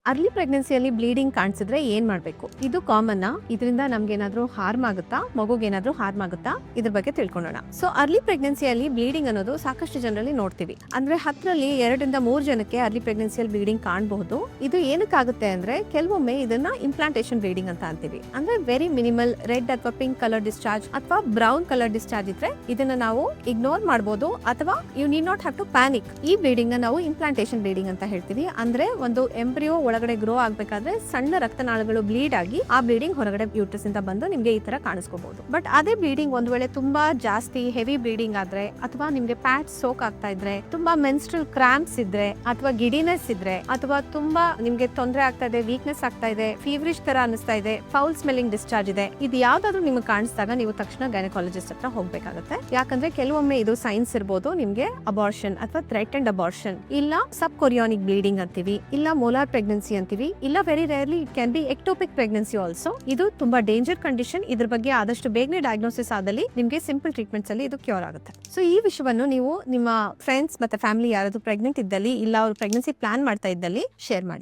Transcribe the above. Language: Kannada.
ಅರ್ಲಿ ಪ್ರೆಗ್ನೆನ್ಸಿಯಲ್ಲಿ ಬ್ಲೀಡಿಂಗ್ ಕಾಣಿಸಿದ್ರೆ ಏನ್ ಮಾಡ್ಬೇಕು? ಇದು ಕಾಮನ್. ಇದರಿಂದ ನಮ್ಗೆ ಏನಾದ್ರೂ ಹಾರ್ಮ್ ಆಗುತ್ತಾ, ಮಗುಗೆ ಏನಾದ್ರೂ ಹಾರ್ಮ್ ಆಗುತ್ತಾ, ಇದ್ರ ಬಗ್ಗೆ ತಿಳ್ಕೊಳ್ಳೋಣ. ಸೊ ಅರ್ಲಿ ಪ್ರೆಗ್ನೆನ್ಸಿಯಲ್ಲಿ ಬ್ಲೀಡಿಂಗ್ ಅನ್ನೋದು ಸಾಕಷ್ಟು ಜನರಲ್ಲಿ ನೋಡ್ತೀವಿ. ಅಂದ್ರೆ 10ರಲ್ಲಿ 2ರಿಂದ 3 ಜನಕ್ಕೆ ಅರ್ಲಿ ಪ್ರೆಗ್ನೆನ್ಸಿಯಲ್ಲಿ ಬ್ಲೀಡಿಂಗ್ ಕಾಣಬಹುದು. ಇದು ಏನಕ್ಕಾಗುತ್ತೆ ಅಂದ್ರೆ ಕೆಲವೊಮ್ಮೆ ಇದನ್ನ ಇಂಪ್ಲಾಂಟೇಶನ್ ಬ್ಲೀಡಿಂಗ್ ಅಂತ ಅಂತೀವಿ. ಅಂದ್ರೆ ವೆರಿ ಮಿನಿಮಲ್ ರೆಡ್ ಅಥವಾ ಪಿಂಕ್ ಕಲರ್ ಡಿಸ್ಚಾರ್ಜ್ ಅಥವಾ ಬ್ರೌನ್ ಕಲರ್ ಡಿಸ್ಚಾರ್ಜ್ ಇದ್ರೆ ಇದನ್ನ ನಾವು ಇಗ್ನೋರ್ ಮಾಡಬಹುದು, ಅಥವಾ you need not have to panic. ಈ ಬ್ಲೀಡಿಂಗ್ ನ ನಾವು ಇಂಪ್ಲಾಂಟೇಶನ್ ಬ್ಲೀಡಿಂಗ್ ಅಂತ ಹೇಳ್ತೀವಿ. ಅಂದ್ರೆ ಒಂದು ಎಂಬ್ರಿಯೋ ಒಳಗಡೆ ಗ್ರೋ ಆಗ್ಬೇಕಾದ್ರೆ ಸಣ್ಣ ರಕ್ತನಾಳಗಳು ಬ್ಲೀಡ್ ಆಗಿ ಆ ಬ್ಲೀಡಿಂಗ್ ಹೊರಗಡೆ ಯೂಟ್ರಸ್ ಇಂದ ಬಂದು ನಿಮ್ಗೆ ಈ ತರ ಕಾಣಿಸ್ಕೋಬಹುದು. ಬಟ್ ಅದೇ ಬ್ಲೀಡಿಂಗ್ ಒಂದ್ ವೇಳೆ ತುಂಬಾ ಜಾಸ್ತಿ ಹೆವಿ ಬ್ಲೀಡಿಂಗ್ ಆದ್ರೆ, ಅಥವಾ ನಿಮ್ಗೆ ಪ್ಯಾಡ್ ಸೋಕ್ ಆಗ್ತಾ ಇದ್ರೆ, ತುಂಬಾ ಮೆನ್ಸ್ಟ್ರಲ್ ಕ್ರಾಂಪ್ಸ್ ಇದ್ರೆ, ಅಥವಾ ಗಿಡಿನೆಸ್ ಇದ್ರೆ, ಅಥವಾ ತುಂಬಾ ನಿಮ್ಗೆ ತೊಂದರೆ ಆಗ್ತಾ ಇದೆ, ವೀಕ್ನೆಸ್ ಆಗ್ತಾ ಇದೆ, ಫೀವರಿಶ್ ತರ ಅನಿಸ್ತಾ ಇದೆ, ಫೌಲ್ ಸ್ಮೆಲ್ಲಿಂಗ್ ಡಿಸ್ಚಾರ್ಜ್ ಇದೆ, ಇದು ಯಾವ್ದಾದ್ರು ನಿಮ್ಗೆ ಕಾಣಿಸಿದಾಗ ನೀವು ತಕ್ಷಣ ಗೈನಕಾಲಜಿಸ್ಟ್ ಹತ್ರ ಹೋಗ್ಬೇಕಾಗುತ್ತೆ. ಯಾಕಂದ್ರೆ ಕೆಲವೊಮ್ಮೆ ಇದು ಸೈನ್ಸ್ ಇರ್ಬೋದು, ನಿಮ್ಗೆ ಅಬಾರ್ಷನ್ ಅಥವಾ ಥ್ರೆಟನ್ಡ್ ಅಬಾರ್ಷನ್, ಇಲ್ಲ ಸಬ್ ಕೊರಿಯಾನಿಕ್ ಬ್ಲೀಡಿಂಗ್ ಅಂತೀವಿ, ಇಲ್ಲ ಮೋಲಾರ್ ಪ್ರೆಗ್ನೆನ್ಸಿ ಅಂತೀವಿ, ಇಲ್ಲ very rarely it can be ectopic pregnancy also. ಇದು ತುಂಬಾ ಡೇಂಜರ್ ಕಂಡೀಷನ್. ಇದ್ರ ಬಗ್ಗೆ ಆದಷ್ಟು ಬೇಗನೆ ಡಯಾಗ್ನೋಸಿಸ್ ಆದಲ್ಲಿ ನಿಮ್ಗೆ ಸಿಂಪಲ್ ಟ್ರೀಟ್ಮೆಂಟ್ಸ್ ಅಲ್ಲಿ ಇದು ಕ್ಯೂರ್ ಆಗುತ್ತೆ. ಸೊ ಈ ವಿಷಯವನ್ನು ನೀವು ನಿಮ್ಮ ಫ್ರೆಂಡ್ಸ್ ಮತ್ತೆ ಫ್ಯಾಮಿಲಿ ಯಾರಾದ್ರೂ ಪ್ರೆಗ್ನೆಂಟ್ ಇದ್ದಲ್ಲಿ, ಇಲ್ಲ ಅವ್ರು ಪ್ರೆಗ್ನೆನ್ಸಿ ಪ್ಲಾನ್ ಮಾಡ್ತಾ ಇದ್ದಲ್ಲಿ ಶೇರ್ ಮಾಡಿ.